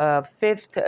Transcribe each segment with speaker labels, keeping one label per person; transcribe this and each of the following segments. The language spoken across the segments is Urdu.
Speaker 1: 5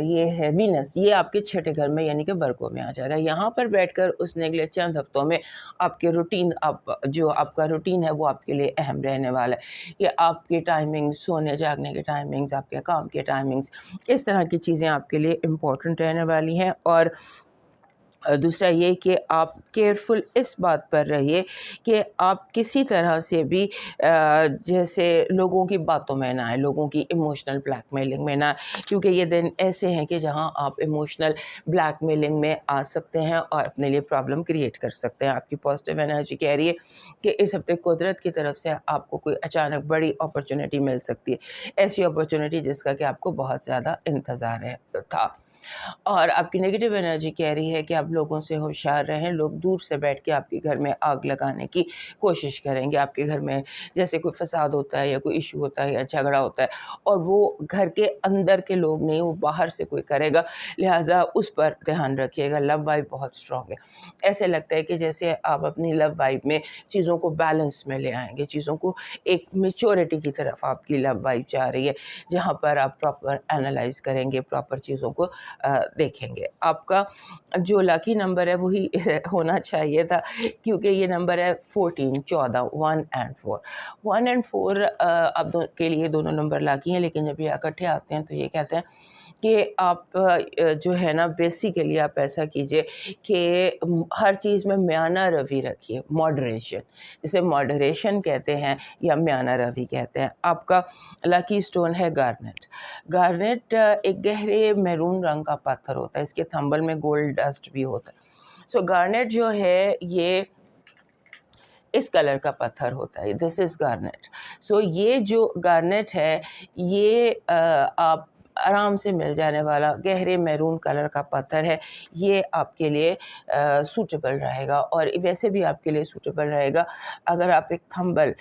Speaker 1: یہ ہے وینس، یہ آپ کے چھٹے گھر میں یعنی کہ ورگو میں آ جائے گا. یہاں پر بیٹھ کر اس نے اگلے چند ہفتوں میں آپ کے روٹین، جو آپ کا روٹین ہے وہ آپ کے لیے اہم رہنے والا ہے. کہ آپ کی ٹائمنگ، سونے جاگنے کے ٹائمنگز، آپ کے کام کے ٹائمنگز، اس طرح کی چیزیں آپ کے لیے امپورٹنٹ رہنے والی ہیں. اور دوسرا یہ کہ آپ کیئرفل اس بات پر رہیے کہ آپ کسی طرح سے بھی جیسے لوگوں کی باتوں میں نہ آئے، لوگوں کی ایموشنل بلیک میلنگ میں نہ آئے، کیونکہ یہ دن ایسے ہیں کہ جہاں آپ ایموشنل بلیک میلنگ میں آ سکتے ہیں اور اپنے لیے پرابلم کریٹ کر سکتے ہیں. آپ کی پازیٹیو انرجی کہہ رہی ہے کہ اس ہفتے قدرت کی طرف سے آپ کو کوئی اچانک بڑی اپرچونیٹی مل سکتی ہے، ایسی اپرچونیٹی جس کا کہ آپ کو بہت زیادہ انتظار تھا. اور آپ کی نگیٹو انرجی کہہ رہی ہے کہ آپ لوگوں سے ہوشیار رہیں. لوگ دور سے بیٹھ کے آپ کے گھر میں آگ لگانے کی کوشش کریں گے. آپ کے گھر میں جیسے کوئی فساد ہوتا ہے یا کوئی ایشو ہوتا ہے یا جھگڑا ہوتا ہے، اور وہ گھر کے اندر کے لوگ نہیں، وہ باہر سے کوئی کرے گا، لہٰذا اس پر دھیان رکھیے گا. لو وائب بہت اسٹرانگ ہے. ایسے لگتا ہے کہ جیسے آپ اپنی لو وائب میں چیزوں کو بیلنس میں لے آئیں گے، چیزوں کو ایک میچورٹی کی طرف آپ کی لو وائب جا رہی ہے، جہاں پر آپ پراپر انالائز کریں گے، پراپر چیزوں کو دیکھیں گے. آپ کا جو لاکی نمبر ہے وہی ہونا چاہیے تھا، کیونکہ یہ نمبر ہے 14، 1 and 4. 1 and 4 آپ کے لیے دونوں نمبر لاکی ہیں، لیکن جب یہ اکٹھے آتے ہیں تو یہ کہتے ہیں کہ آپ جو ہے نا بیسیکلی آپ ایسا کیجئے کہ ہر چیز میں میانہ روی رکھیے، ماڈریشن، جسے ماڈریشن کہتے ہیں یا میانہ روی کہتے ہیں. آپ کا لاکی سٹون ہے گارنیٹ. گارنیٹ ایک گہرے میرون رنگ کا پتھر ہوتا ہے، اس کے تھمبل میں گولڈ ڈسٹ بھی ہوتا ہے. سو گارنیٹ جو ہے یہ اس کلر کا پتھر ہوتا ہے، دس از گارنیٹ. سو یہ جو گارنیٹ ہے یہ آپ آرام سے مل جانے والا گہرے میرون کلر کا پتھر ہے. یہ آپ کے لیے سوٹیبل رہے گا، اور ویسے بھی آپ کے لیے سوٹیبل رہے گا اگر آپ ایک تھمبل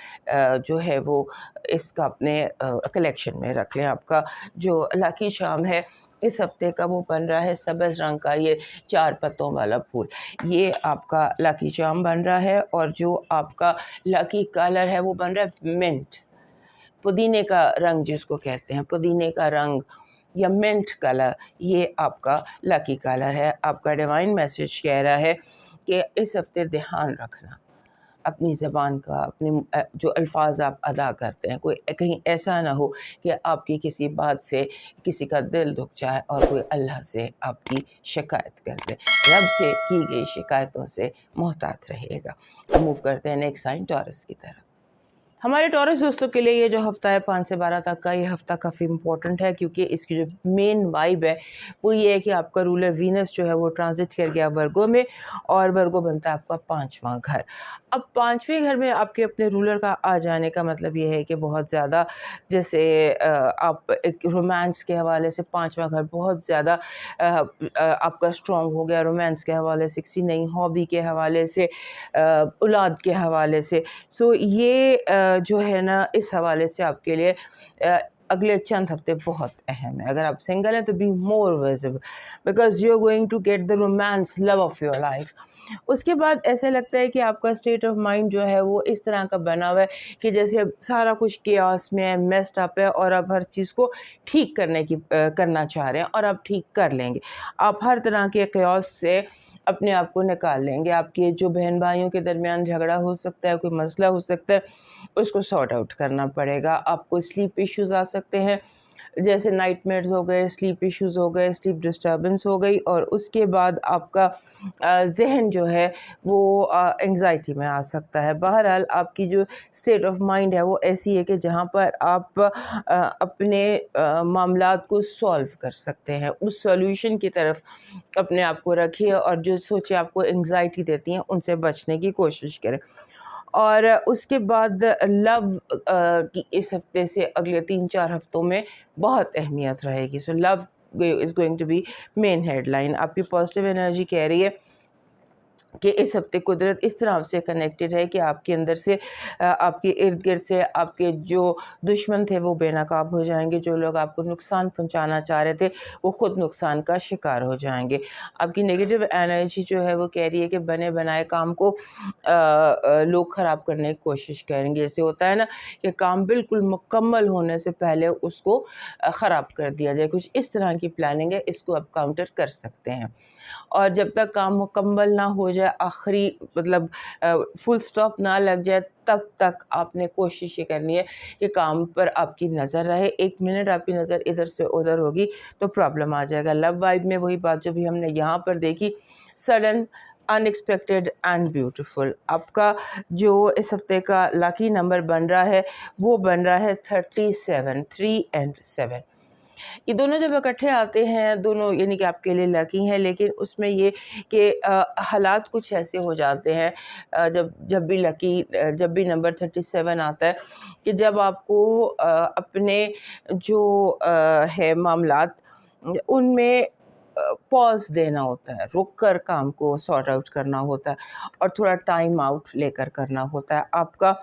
Speaker 1: جو ہے وہ اس کا اپنے کلیکشن میں رکھ لیں. آپ کا جو لاکی چارم ہے اس ہفتے کا وہ بن رہا ہے سبز رنگ کا یہ 4 پتوں والا پھول. یہ آپ کا لاکی چارم بن رہا ہے. اور جو آپ کا لاکی کلر ہے وہ بن رہا ہے منٹ، پودینے کا رنگ جس کو کہتے ہیں، پودینے کا رنگ یا منٹ کلر، یہ آپ کا لاکی کلر ہے. آپ کا ڈیوائن میسج کہہ رہا ہے کہ اس ہفتے دھیان رکھنا اپنی زبان کا، اپنے جو الفاظ آپ ادا کرتے ہیں، کوئی کہیں ایسا نہ ہو کہ آپ کی کسی بات سے کسی کا دل دکھ جائے اور کوئی اللہ سے آپ کی شکایت کر دے. رب سے کی گئی شکایتوں سے محتاط رہیے گا. موو کرتے ہیں نیکسٹ سائن ٹورس کی طرف. ہمارے ٹورس دوستوں کے لیے یہ جو ہفتہ ہے 5 سے 12 تک کا، یہ ہفتہ کافی امپورٹنٹ ہے، کیونکہ اس کی جو مین وائب ہے وہ یہ ہے کہ آپ کا رولر وینس جو ہے وہ ٹرانزٹ کر گیا ورگو میں، اور ورگو بنتا ہے آپ کا 5واں گھر. اب 5ویں گھر میں آپ کے اپنے رولر کا آ جانے کا مطلب یہ ہے کہ بہت زیادہ جیسے آپ ایک رومانس کے حوالے سے 5واں گھر بہت زیادہ آپ کا اسٹرانگ ہو گیا، رومانس کے حوالے سے، کسی نئی ہابی کے حوالے سے، اولاد کے حوالے سے. سو یہ جو ہے نا اس حوالے سے آپ کے لیے اگلے چند ہفتے بہت اہم ہے. اگر آپ سنگل ہیں تو be more visible because you are going to get the romance love of your life. اس کے بعد ایسا لگتا ہے کہ آپ کا اسٹیٹ آف مائنڈ جو ہے وہ اس طرح کا بنا ہوا ہے کہ جیسے اب سارا کچھ کیاس میں ہے، میسڈ اپ ہے، اور اب ہر چیز کو ٹھیک کرنا چاہ رہے ہیں، اور آپ ٹھیک کر لیں گے. آپ ہر طرح کے کیاس سے اپنے آپ کو نکال لیں گے. آپ کے جو بہن بھائیوں کے درمیان جھگڑا ہو سکتا ہے، کوئی مسئلہ ہو سکتا ہے، اس کو سارٹ آؤٹ کرنا پڑے گا. آپ کو سلیپ ایشوز آ سکتے ہیں، جیسے نائٹ میئرز ہو گئے، سلیپ ایشوز ہو گئے، سلیپ ڈسٹربنس ہو گئی. اور اس کے بعد آپ کا ذہن جو ہے وہ انگزائٹی میں آ سکتا ہے. بہرحال آپ کی جو اسٹیٹ آف مائنڈ ہے وہ ایسی ہے کہ جہاں پر آپ اپنے معاملات کو سولو کر سکتے ہیں. اس سولوشن کی طرف اپنے آپ کو رکھیے، اور جو سوچیں آپ کو انگزائٹی دیتی ہیں ان سے بچنے کی کوشش کریں. اور اس کے بعد لو کی اس ہفتے سے اگلے 3-4 ہفتوں میں بہت اہمیت رہے گی. So love is going to be main headline. آپ کی پازیٹیو انرجی کہہ رہی ہے کہ اس ہفتے قدرت اس طرح سے کنیکٹڈ ہے کہ آپ کے اندر سے آپ کے ارد گرد سے آپ کے جو دشمن تھے وہ بے نقاب ہو جائیں گے. جو لوگ آپ کو نقصان پہنچانا چاہ رہے تھے وہ خود نقصان کا شکار ہو جائیں گے. آپ کی نگیٹو انرجی جو ہے وہ کہہ رہی ہے کہ بنے بنائے کام کو لوگ خراب کرنے کی کوشش کریں گے. جیسے ہوتا ہے نا کہ کام بالکل مکمل ہونے سے پہلے اس کو خراب کر دیا جائے, کچھ اس طرح کی پلاننگ ہے, اس کو آپ کاؤنٹر کر سکتے ہیں. اور جب تک کام مکمل نہ ہو جائے, آخری مطلب فل سٹاپ نہ لگ جائے, تب تک آپ نے کوشش یہ کرنی ہے کہ کام پر آپ کی نظر رہے. 1 منٹ آپ کی نظر ادھر سے ادھر ہوگی تو پرابلم آ جائے گا. لو وائب میں وہی بات جو بھی ہم نے یہاں پر دیکھی, سڈن, انیکسپیکٹڈ اینڈ بیوٹیفل. آپ کا جو اس ہفتے کا لاکی نمبر بن رہا ہے وہ بن رہا ہے 37, 3 and 7. یہ دونوں جب اکٹھے آتے ہیں دونوں یعنی کہ آپ کے لیے لکی ہیں, لیکن اس میں یہ کہ حالات کچھ ایسے ہو جاتے ہیں جب بھی نمبر 37 آتا ہے کہ جب آپ کو اپنے جو ہے معاملات ان میں پاز دینا ہوتا ہے, رک کر کام کو سارٹ آؤٹ کرنا ہوتا ہے اور تھوڑا ٹائم آؤٹ لے کر کرنا ہوتا ہے. آپ کا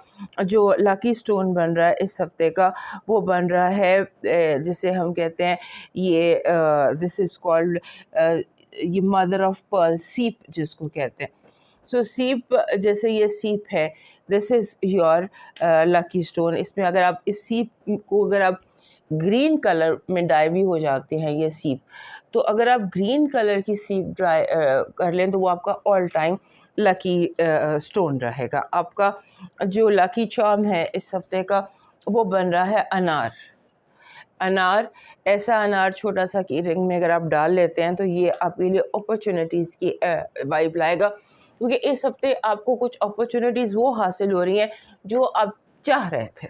Speaker 1: جو لاکی سٹون بن رہا ہے اس ہفتے کا وہ بن رہا ہے جسے ہم کہتے ہیں یہ دس از کالڈ یہ مدر آف پرل, سیپ جس کو کہتے ہیں. سو سیپ, جیسے یہ سیپ ہے, دس از یور لاکی سٹون. اس میں اگر آپ اس سیپ کو اگر آپ گرین کلر میں ڈائی بھی ہو جاتے ہیں یہ سیپ, تو اگر آپ گرین کلر کی سیپ ڈرائی کر لیں تو وہ آپ کا آل ٹائم لکی سٹون رہے گا. آپ کا جو لاکی چارم ہے اس ہفتے کا وہ بن رہا ہے انار. انار, ایسا انار چھوٹا سا کی رنگ میں اگر آپ ڈال لیتے ہیں تو یہ آپ کے لیے اپرچونیٹیز کی وائب لائے گا, کیونکہ اس ہفتے آپ کو کچھ اپرچونیٹیز وہ حاصل ہو رہی ہیں جو آپ چاہ رہے تھے,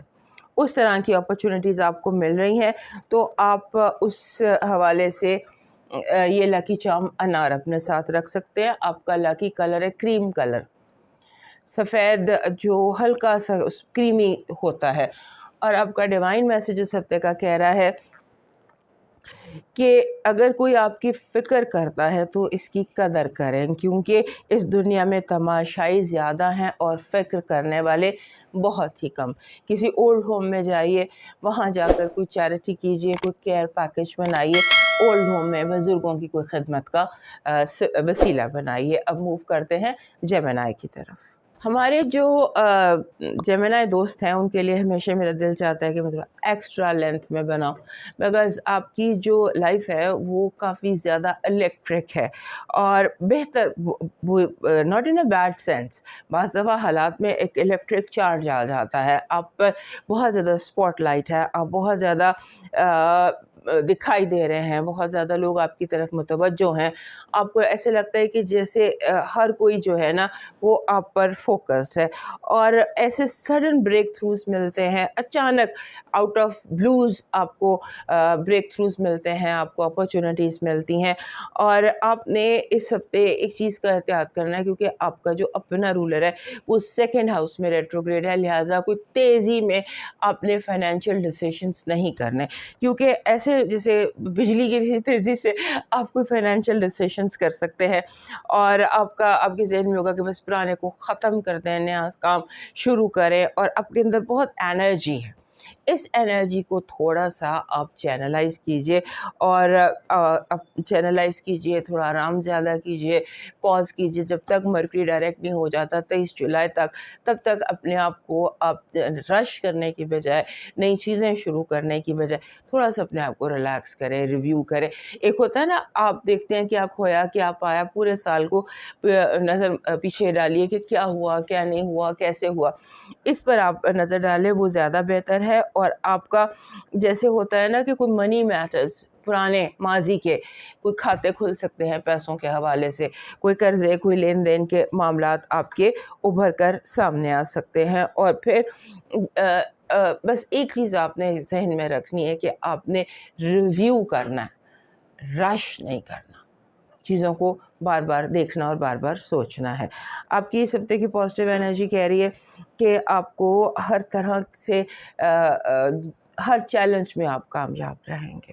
Speaker 1: اس طرح کی اپرچونیٹیز آپ کو مل رہی ہیں. تو آپ اس حوالے سے یہ لاکی چارم انار اپنے ساتھ رکھ سکتے ہیں. آپ کا لاکی کلر ہے کریم کلر, سفید جو ہلکا سا کریمی ہوتا ہے. اور آپ کا ڈیوائن میسیج اس ہفتے کا کہہ رہا ہے کہ اگر کوئی آپ کی فکر کرتا ہے تو اس کی قدر کریں, کیونکہ اس دنیا میں تماشائی زیادہ ہیں اور فکر کرنے والے بہت ہی کم. کسی اولڈ ہوم میں جائیے, وہاں جا کر کوئی چیریٹی کیجیے, کوئی کیئر پیکیج بنائیے, اولڈ ہوم میں بزرگوں کی کوئی خدمت کا وسیلہ بنائیے. اب موو کرتے ہیں جیمنائی کی طرف. ہمارے جو جیمنائی دوست ہیں ان کے لیے ہمیشہ میرا دل چاہتا ہے کہ مطلب ایکسٹرا لینتھ میں بناؤ, بیکاز آپ کی جو لائف ہے وہ کافی زیادہ الیکٹرک ہے اور بہتر, not in a bad sense, بعض دفعہ حالات میں ایک الیکٹرک چارج آ جاتا ہے, آپ پر بہت زیادہ اسپاٹ لائٹ ہے, آپ بہت زیادہ دکھائی دے رہے ہیں, بہت زیادہ لوگ آپ کی طرف متوجہ ہیں. آپ کو ایسے لگتا ہے کہ جیسے ہر کوئی جو ہے نا وہ آپ پر فوکسڈ ہے, اور ایسے سڈن بریک تھروز ملتے ہیں, اچانک آؤٹ آف بلوز آپ کو بریک تھروز ملتے ہیں, آپ کو اپرچونیٹیز ملتی ہیں. اور آپ نے اس ہفتے ایک چیز کا احتیاط کرنا ہے, کیونکہ آپ کا جو اپنا رولر ہے وہ 2nd ہاؤس میں ریٹروگریڈ ہے, لہٰذا کوئی تیزی میں آپ نے فائنینشیل ڈیسیشنز نہیں کرنے, کیونکہ ایسے جیسے بجلی کی تیزی سے آپ کوئی فائنینشیل ڈیسیشنز کر سکتے ہیں اور آپ کے ذہن میں ہوگا کہ بس پرانے کو ختم کر دیں, نیا کام شروع کریں, اور آپ کے اندر بہت انرجی ہے. اس انرجی کو تھوڑا سا آپ چینلائز کیجئے, اور چینلائز کیجئے, تھوڑا آرام زیادہ کیجئے, پاز کیجئے جب تک مرکری ڈائریکٹ نہیں ہو جاتا 23 جولائی تک. تب تک اپنے آپ کو آپ رش کرنے کی بجائے, نئی چیزیں شروع کرنے کی بجائے تھوڑا سا اپنے آپ کو ریلیکس کریں, ریویو کریں. ایک ہوتا ہے نا, آپ دیکھتے ہیں کہ آپ کھویا کیا پایا, پورے سال کو نظر پیچھے ڈالیے کہ کیا ہوا کیا نہیں ہوا, کیسے ہوا, اس پر آپ نظر ڈالیں, وہ زیادہ بہتر ہے. اور آپ کا جیسے ہوتا ہے نا کہ کوئی منی میٹرز, پرانے ماضی کے کوئی کھاتے کھل سکتے ہیں پیسوں کے حوالے سے, کوئی قرضے, کوئی لین دین کے معاملات آپ کے ابھر کر سامنے آ سکتے ہیں. اور پھر بس ایک چیز آپ نے ذہن میں رکھنی ہے کہ آپ نے ریویو کرنا ہے, رش نہیں کرنا, چیزوں کو بار بار دیکھنا اور بار بار سوچنا ہے. آپ کی اس ہفتے کی پازیٹیو انرجی کہہ رہی ہے کہ آپ کو ہر طرح سے ہر چیلنج میں آپ کامیاب رہیں گے,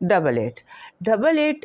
Speaker 1: 88। 88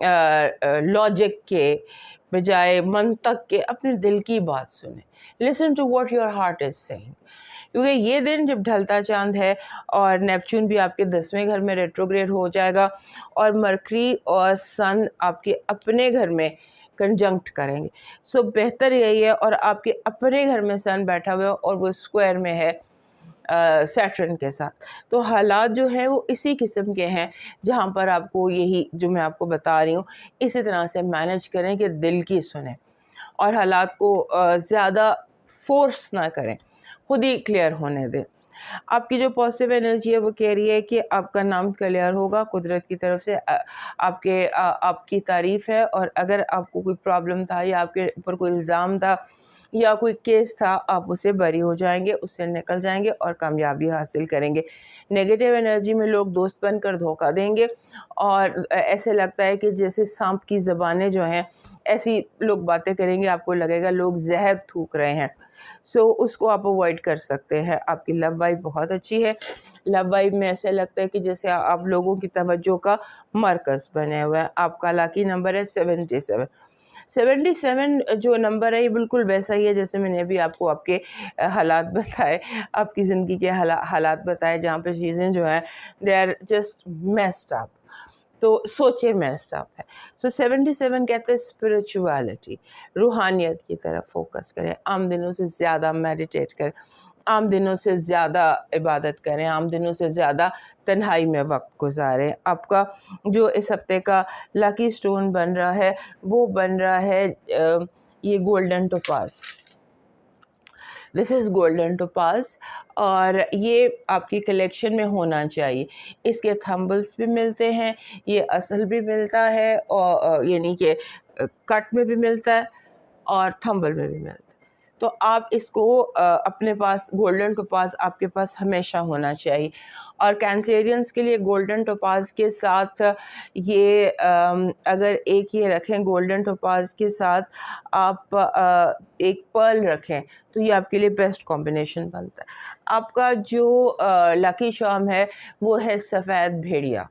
Speaker 1: لوجک کے بجائے منطق کے اپنے دل کی بات سنیں. Listen to what your heart is seeing. کیونکہ یہ دن جب ڈھلتا چاند ہے اور نیپچون بھی آپ کے 10ویں گھر میں ریٹروگریڈ ہو جائے گا اور مرکری اور سن آپ کے اپنے گھر میں کنجنکٹ کریں گے. سو بہتر یہی ہے، اور آپ کے اپنے گھر میں سن بیٹھا ہوا ہے اور وہ اسکوائر میں ہے سیٹرن کے ساتھ. تو حالات جو ہیں وہ اسی قسم کے ہیں جہاں پر آپ کو یہی جو میں آپ کو بتا رہی ہوں اسی طرح سے مینج کریں کہ دل کی سنیں اور حالات کو زیادہ فورس نہ کریں، خود ہی کلیئر ہونے دیں. آپ کی جو پازیٹیو انرجی ہے وہ کہہ رہی ہے کہ آپ کا نام کلیئر ہوگا، قدرت کی طرف سے آپ کی تعریف ہے، اور اگر آپ کو کوئی پرابلم تھا یا آپ کے اوپر کوئی الزام تھا یا کوئی کیس تھا، آپ اسے بری ہو جائیں گے، اس سے نکل جائیں گے اور کامیابی حاصل کریں گے. نیگیٹو انرجی میں لوگ دوست بن کر دھوکہ دیں گے اور ایسے لگتا ہے کہ جیسے سانپ کی زبانیں جو ہیں ایسی لوگ باتیں کریں گے، آپ کو لگے گا لوگ زہر تھوک رہے ہیں. سو اس کو آپ اوائڈ کر سکتے ہیں. آپ کی لو وائب بہت اچھی ہے. لو وائب میں ایسا لگتا ہے کہ جیسے آپ لوگوں کی توجہ کا مرکز بنے ہوئے ہیں. آپ کا لاکی نمبر ہے 77. 77 جو نمبر ہے یہ بالکل ویسا ہی ہے جیسے میں نے ابھی آپ کو آپ کے حالات بتائے، آپ کی زندگی کے حالات بتائے جہاں پہ چیزیں جو ہیں they are just messed up, تو سوچے میسڈ اپ ہے. سو 77 کہتے ہیں اسپرچویلٹی، روحانیت کی طرف فوکس کریں. عام دنوں سے زیادہ میڈیٹیٹ کریں، عام دنوں سے زیادہ عبادت کریں، عام دنوں سے زیادہ تنہائی میں وقت گزاریں. آپ کا جو اس ہفتے کا لاکی سٹون بن رہا ہے وہ بن رہا ہے یہ گولڈن ٹوپاز. دس از گولڈن ٹوپاز، اور یہ آپ کی کلیکشن میں ہونا چاہیے. اس کے تھمبلز بھی ملتے ہیں، یہ اصل بھی ملتا ہے، اور یعنی کہ کٹ میں بھی ملتا ہے اور تھمبل میں بھی ملتا ہے. تو آپ اس کو اپنے پاس گولڈن ٹوپاز آپ کے پاس ہمیشہ ہونا چاہیے. اور کینسیرینس کے لیے گولڈن ٹوپاز کے ساتھ یہ اگر ایک یہ رکھیں گولڈن ٹوپاز کے ساتھ آپ ایک پرل رکھیں تو یہ آپ کے لیے بیسٹ کمبینیشن بنتا ہے. آپ کا جو لاکی چارم ہے وہ ہے سفید بھیڑیا.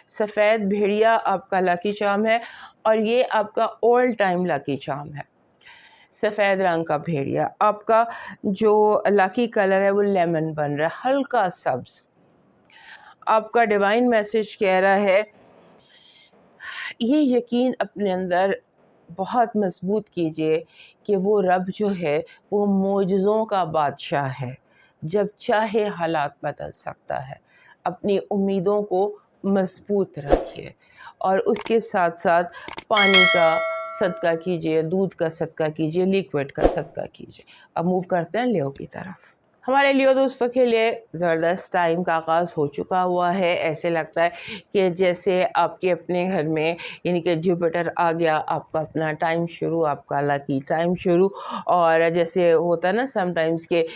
Speaker 1: سفید بھیڑیا آپ کا لاکی چارم ہے اور یہ آپ کا آل ٹائم لاکی چارم ہے. سفید رنگ کا بھیڑیا. آپ کا جو لاکی کلر ہے وہ لیمن بن رہا ہے، ہلکا سبز. آپ کا ڈیوائن میسج کہہ رہا ہے یہ یقین اپنے اندر بہت مضبوط کیجئے کہ وہ رب جو ہے وہ معجزوں کا بادشاہ ہے، جب چاہے حالات بدل سکتا ہے. اپنی امیدوں کو مضبوط رکھیے اور اس کے ساتھ ساتھ پانی کا صدقہ کیجئے، دودھ کا صدقہ کیجئے، لیکوڈ کا صدقہ کیجئے. اب موو کرتے ہیں لیو کی طرف. ہمارے لیو دوستوں کے لیے زبردست ٹائم کا آغاز ہو چکا ہوا ہے. ایسے لگتا ہے کہ جیسے آپ کے اپنے گھر میں یعنی کہ جوپیٹر آ گیا، آپ کا اپنا ٹائم شروع، آپ کا لاکی ٹائم شروع. اور جیسے ہوتا ہے نا سم ٹائمز کہ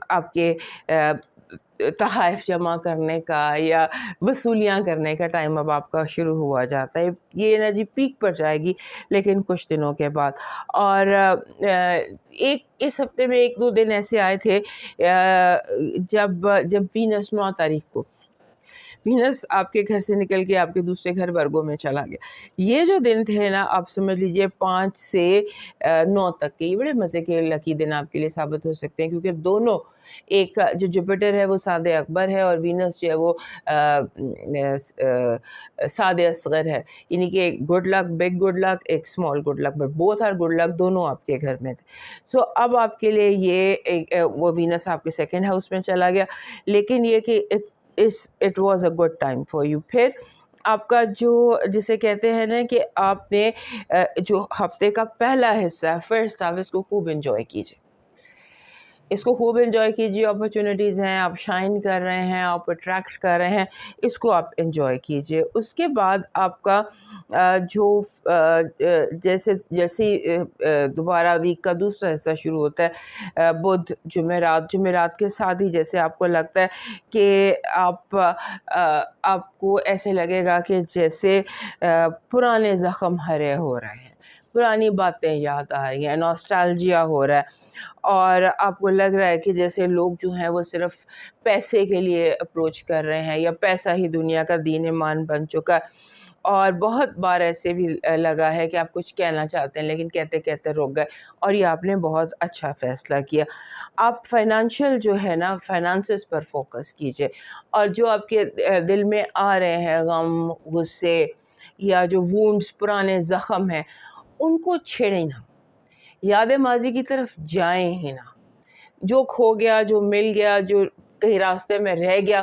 Speaker 1: آپ کے تحائف جمع کرنے کا یا وصولیاں کرنے کا ٹائم اب آپ کا شروع ہوا جاتا ہے. یہ انرجی پیک پر جائے گی لیکن کچھ دنوں کے بعد. اور اس ہفتے میں 1-2 دن ایسے آئے تھے جب وینس 9 تاریخ کو وینس آپ کے گھر سے نکل کے آپ کے دوسرے گھر ورگو میں چلا گیا. یہ جو دن تھے نا آپ سمجھ لیجئے 5 سے 9 تک کے یہ بڑے مزے کے لکی دن آپ کے لیے ثابت ہو سکتے ہیں، کیونکہ دونوں ایک جو جوپیٹر ہے وہ سادہ اکبر ہے اور وینس جو ہے وہ سادہ اصغر ہے. یعنی کہ good luck, big good luck, ایک small good luck, but both are good luck, دونوں آپ کے گھر میں تھے. سو اب آپ کے لیے یہ وہ وینس آپ کے سیکنڈ ہاؤس میں چلا گیا، لیکن یہ کہ it was a good time for you. پھر آپ کا جو جسے کہتے ہیں نا کہ آپ نے جو ہفتے کا پہلا حصہ ہے فرسٹ ہاف، اس کو خوب انجوائے کیجیے، اس کو خوب انجوائے کیجیے. اپرچونیٹیز ہیں، آپ شائن کر رہے ہیں، آپ اٹریکٹ کر رہے ہیں، اس کو آپ انجوائے کیجیے. اس کے بعد آپ کا جو جیسے دوبارہ ویک کا دوسرا حصہ شروع ہوتا ہے بدھ جمعرات کے ساتھ ہی جیسے آپ کو لگتا ہے کہ آپ کو ایسے لگے گا کہ جیسے پرانے زخم ہرے ہو رہے ہیں، پرانی باتیں یاد آ رہی ہیں، نوسٹالجیا ہو رہا ہے، اور آپ کو لگ رہا ہے کہ جیسے لوگ جو ہیں وہ صرف پیسے کے لیے اپروچ کر رہے ہیں یا پیسہ ہی دنیا کا دین ایمان بن چکا ہے. اور بہت بار ایسے بھی لگا ہے کہ آپ کچھ کہنا چاہتے ہیں لیکن کہتے کہتے رک گئے، اور یہ آپ نے بہت اچھا فیصلہ کیا. آپ فائنانشیل جو ہے نا فائنانسز پر فوکس کیجئے، اور جو آپ کے دل میں آ رہے ہیں غم، غصے یا جو وونڈز پرانے زخم ہیں ان کو چھیڑیں نہ، یاد ماضی کی طرف جائیں ہی نہ. جو کھو گیا، جو مل گیا، جو کہیں راستے میں رہ گیا،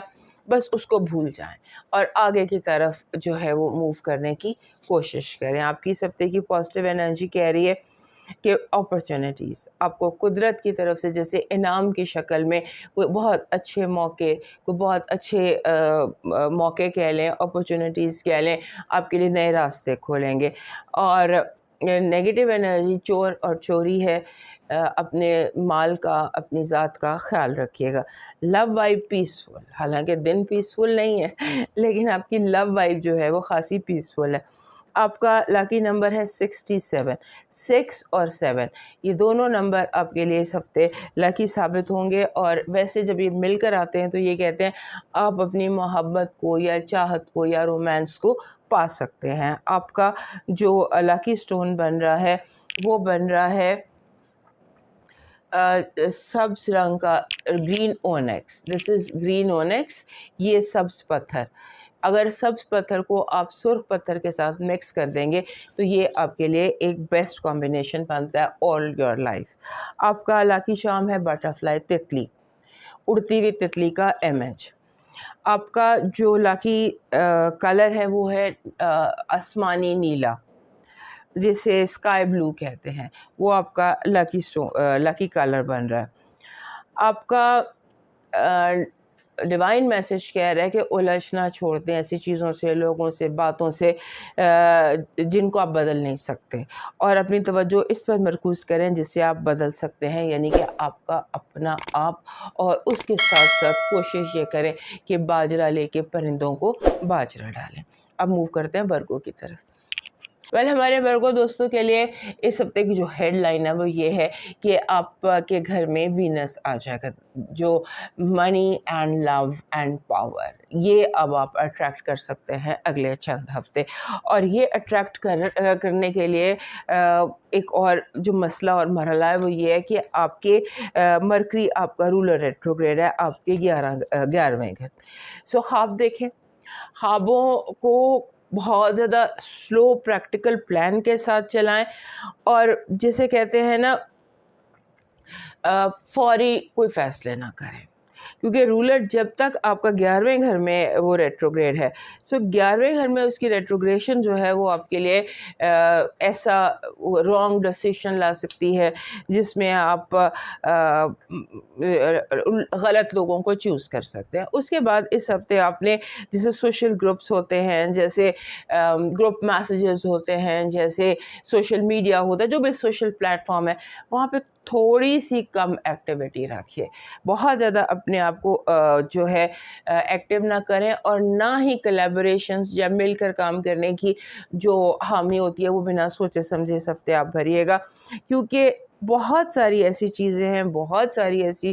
Speaker 1: بس اس کو بھول جائیں اور آگے کی طرف جو ہے وہ موو کرنے کی کوشش کریں. آپ کی اس ہفتے کی پازیٹیو انرجی کہہ رہی ہے کہ اپرچونیٹیز آپ کو قدرت کی طرف سے جیسے انعام کی شکل میں کوئی بہت اچھے موقع، کوئی بہت اچھے موقع کہہ لیں، اپرچونیٹیز کہہ لیں، آپ کے لیے نئے راستے کھولیں گے. اور نیگیٹو انرجی چور اور چوری ہے. اپنے مال کا، اپنی ذات کا خیال رکھیے گا. لو وائب پیسفل، حالانکہ دن پیسفل نہیں ہے لیکن آپ کی لو وائب جو ہے وہ خاصی پیسفل ہے. آپ کا لاکی نمبر ہے 67. 6 اور 7 یہ دونوں نمبر آپ کے لیے اس ہفتے لاکی ثابت ہوں گے. اور ویسے جب یہ مل کر آتے ہیں تو یہ کہتے ہیں آپ اپنی محبت کو یا چاہت کو یا رومانس کو پا سکتے ہیں. آپ کا جو لاکی سٹون بن رہا ہے وہ بن رہا ہے سبز رنگ کا گرین اونیکس. This is green اونیکس. یہ سبز پتھر، اگر سبز پتھر کو آپ سرخ پتھر کے ساتھ مکس کر دیں گے تو یہ آپ کے لیے ایک بیسٹ کمبینیشن بنتا ہے آل یور لائف. آپ کا لاکی چارم ہے بٹرفلائی، تتلی، اڑتی ہوئی تتلی کا امیج. آپ کا جو لاکی کلر ہے وہ ہے آسمانی نیلا، جسے اسکائی بلو کہتے ہیں، وہ آپ کا لاکی کلر بن رہا ہے. آپ کا ڈیوائن میسج کہہ رہا ہے کہ الجھنا چھوڑ دیں ایسی چیزوں سے، لوگوں سے، باتوں سے جن کو آپ بدل نہیں سکتے، اور اپنی توجہ اس پر مرکوز کریں جس سے آپ بدل سکتے ہیں، یعنی کہ آپ کا اپنا آپ. اور اس کے ساتھ ساتھ کوشش یہ کریں کہ باجرہ لے کے پرندوں کو باجرہ ڈالیں. اب موو کرتے ہیں ورگو کی طرف. ہمارے ورگو دوستوں کے لیے اس ہفتے کی جو ہیڈ لائن ہے وہ یہ ہے کہ آپ کے گھر میں وینس آ جائے گا، جو money and love and power, یہ اب آپ اٹریکٹ کر سکتے ہیں اگلے چند ہفتے. اور یہ اٹریکٹ کرنے کے لیے ایک اور جو مسئلہ اور مرحلہ ہے وہ یہ ہے کہ آپ کے مرکری آپ کا رولر ریٹروگریڈ ہے آپ کے 11ویں گھر. سو خواب دیکھیں، خوابوں کو بہت زیادہ سلو پریکٹیکل پلان کے ساتھ چلائیں، اور جسے کہتے ہیں نا فوری کوئی فیصلے نہ کریں، کیونکہ رولر جب تک آپ کا 11ویں گھر میں وہ ریٹروگریڈ ہے، سو 11ویں گھر میں اس کی ریٹروگریشن جو ہے وہ آپ کے لیے ایسا رانگ ڈیسیشن لا سکتی ہے جس میں آپ غلط لوگوں کو چوز کر سکتے ہیں. اس کے بعد اس ہفتے آپ نے جیسے سوشل گروپس ہوتے ہیں، جیسے گروپ میسیجز ہوتے ہیں، جیسے سوشل میڈیا ہوتا ہے، جو بھی سوشل پلیٹ فارم ہے وہاں پہ تھوڑی سی کم ایکٹیویٹی رکھیے. بہت زیادہ اپنے آپ کو جو ہے ایکٹیو نہ کریں، اور نہ ہی کولیبوریشنز یا مل کر کام کرنے کی جو حامی ہوتی ہے وہ بنا سوچے سمجھے اس ہفتے آپ بھریے گا، کیونکہ بہت ساری ایسی چیزیں ہیں، بہت ساری ایسی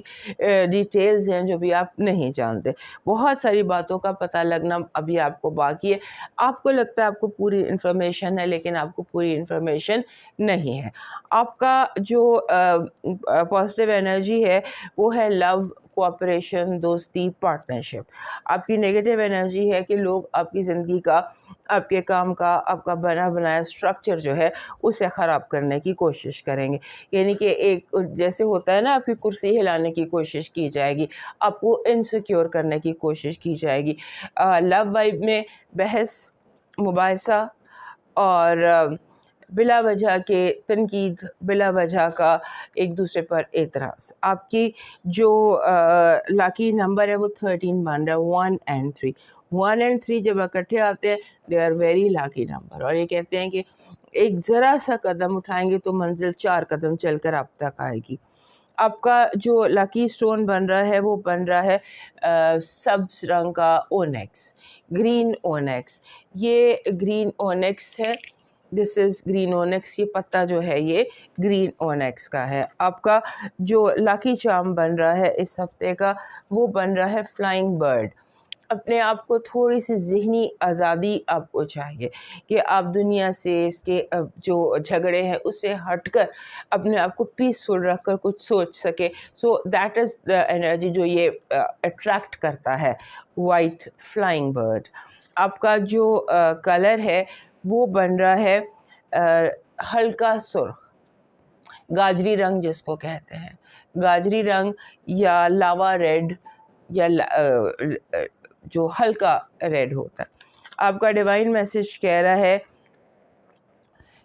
Speaker 1: ڈیٹیلز ہیں جو بھی آپ نہیں جانتے. بہت ساری باتوں کا پتہ لگنا ابھی آپ کو باقی ہے. آپ کو لگتا ہے آپ کو پوری انفارمیشن ہے، لیکن آپ کو پوری انفارمیشن نہیں ہے. آپ کا جو پازیٹیو انرجی ہے وہ ہے لو، کوآپریشن، دوستی، پارٹنرشپ. آپ کی نیگیٹو انرجی ہے کہ لوگ آپ کی زندگی کا، آپ کے کام کا، آپ کا بنا بنایا اسٹرکچر جو ہے اسے خراب کرنے کی کوشش کریں گے. یعنی کہ ایک جیسے ہوتا ہے نا، آپ کی کرسی ہلانے کی کوشش کی جائے گی، آپ کو انسیکیور کرنے کی کوشش کی جائے گی. لو وائب میں بحث، مباحثہ اور بلا وجہ کے تنقید، بلا وجہ کا ایک دوسرے پر اعتراض. آپ کی جو لاکی نمبر ہے وہ 13 بن رہا ہے، 1 and 3. 1 and 3 جب اکٹھے آتے ہیں دے آر ویری لاکی نمبر، اور یہ کہتے ہیں کہ ایک ذرا سا قدم اٹھائیں گے تو منزل 4 قدم چل کر آپ تک آئے گی. آپ کا جو لاکی سٹون بن رہا ہے وہ بن رہا ہے سبز رنگ کا اونیکس، گرین اونیکس. یہ گرین اونیکس ہے، دس از گرین اونیکس. یہ پتا جو ہے یہ گرین اونیکس کا ہے. آپ کا جو لاکی چارم بن رہا ہے اس ہفتے کا وہ بن رہا ہے فلائنگ برڈ. اپنے آپ کو تھوڑی سی ذہنی آزادی آپ کو چاہیے کہ آپ دنیا سے اس کے جو جھگڑے ہیں اس سے ہٹ کر اپنے آپ کو پیسفل رکھ کر کچھ سوچ سکے. So that is the energy جو یہ اٹریکٹ کرتا ہے وائٹ فلائنگ برڈ. آپ کا جو کلر ہے وہ بن رہا ہے ہلکا سرخ گاجری رنگ جس کو کہتے ہیں, گاجری رنگ یا لاوا ریڈ یا جو ہلکا ریڈ ہوتا ہے. آپ کا ڈیوائن میسج کہہ رہا ہے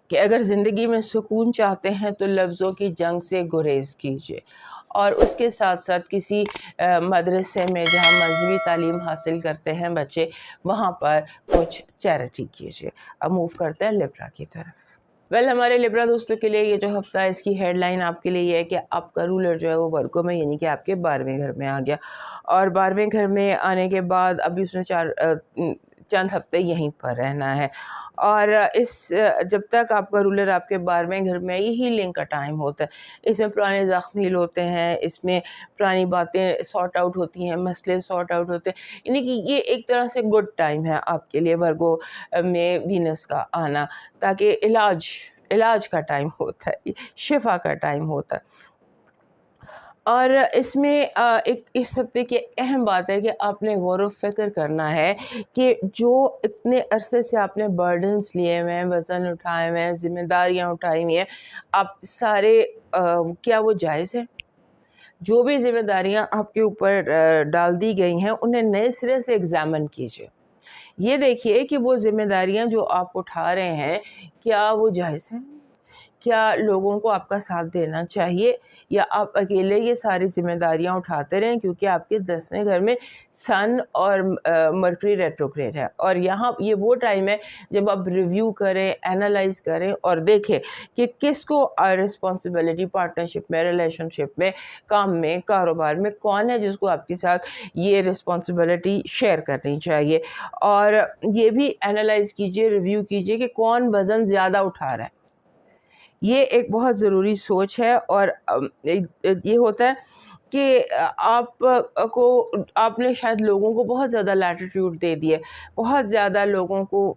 Speaker 1: کہ اگر زندگی میں سکون چاہتے ہیں تو لفظوں کی جنگ سے گریز کیجیے, اور اس کے ساتھ ساتھ کسی مدرسے میں جہاں مذہبی تعلیم حاصل کرتے ہیں بچے وہاں پر کچھ چیریٹی کیجیے. اب موو کرتے ہیں لبرا کی طرف. ہمارے لبرا دوستوں کے لیے یہ جو ہفتہ ہے اس کی ہیڈ لائن آپ کے لیے یہ ہے کہ آپ کا رولر جو ہے وہ ورگو میں, یعنی کہ آپ کے 12ویں گھر میں آ گیا, اور 12ویں گھر میں آنے کے بعد ابھی اس نے چند ہفتے یہیں پر رہنا ہے. اور جب تک آپ کا رولر آپ کے 12ویں گھر میں, یہ ہیلنگ کا ٹائم ہوتا ہے. اس میں پرانے زخم ہیل ہوتے ہیں, اس میں پرانی باتیں سارٹ آؤٹ ہوتی ہیں, مسئلے سارٹ آؤٹ ہوتے ہیں, یعنی کہ یہ ایک طرح سے گڈ ٹائم ہے آپ کے لیے ورگو میں وینس کا آنا, تاکہ علاج کا ٹائم ہوتا ہے, شفا کا ٹائم ہوتا ہے. اور اس میں اس ہفتے کی اہم بات ہے کہ آپ نے غور و فکر کرنا ہے کہ جو اتنے عرصے سے آپ نے برڈنس لیے ہوئے ہیں, وزن اٹھائے ہوئے ہیں, ذمہ داریاں اٹھائی ہوئی ہیں, آپ سارے کیا وہ جائز ہیں؟ جو بھی ذمہ داریاں آپ کے اوپر ڈال دی گئی ہیں انہیں نئے سرے سے ایگزامن کیجیے. یہ دیکھیے کہ وہ ذمہ داریاں جو آپ اٹھا رہے ہیں کیا وہ جائز ہیں, کیا لوگوں کو آپ کا ساتھ دینا چاہیے, یا آپ اکیلے یہ ساری ذمہ داریاں اٹھاتے رہیں, کیونکہ آپ کے 10ویں گھر میں سن اور مرکری ریٹروگریڈ ہے. اور یہاں یہ وہ ٹائم ہے جب آپ ریویو کریں, اینالائز کریں اور دیکھیں کہ کس کو رسپانسبلٹی پارٹنرشپ میں, ریلیشن شپ میں, کام میں, کاروبار میں کون ہے جس کو آپ کے ساتھ یہ رسپانسبلٹی شیئر کرنی چاہیے. اور یہ بھی اینالائز کیجئے, ریویو کیجئے کہ کون وزن زیادہ اٹھا رہا ہے. یہ ایک بہت ضروری سوچ ہے. اور یہ ہوتا ہے کہ آپ نے شاید لوگوں کو بہت زیادہ لیٹیٹیوڈ دے دیے, بہت زیادہ لوگوں کو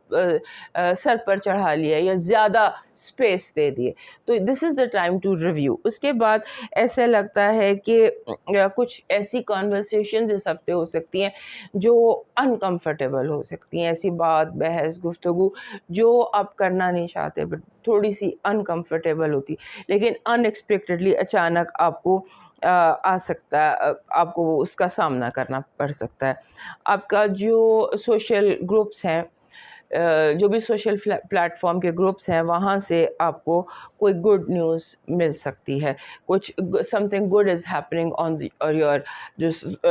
Speaker 1: سر پر چڑھا لیا یا زیادہ اسپیس دے دیے. تو دس از دا ٹائم ٹو ریویو. اس کے بعد ایسا لگتا ہے کہ کچھ ایسی کانورسیشنز اس ہفتے ہو سکتی ہیں جو انکمفرٹیبل ہو سکتی ہیں, ایسی بات, بحث, گفتگو جو آپ کرنا نہیں چاہتے بٹ تھوڑی سی انکمفرٹیبل ہوتی, لیکن ان ایکسپیکٹڈلی اچانک آپ کو آ سکتا ہے, آپ کو اس کا سامنا کرنا پڑ سکتا ہے. آپ کا جو سوشل گروپس ہیں, جو بھی سوشل پلیٹ فارم کے گروپس ہیں, وہاں سے آپ کو کوئی گڈ نیوز مل سکتی ہے, کچھ some thing good is happening on your جو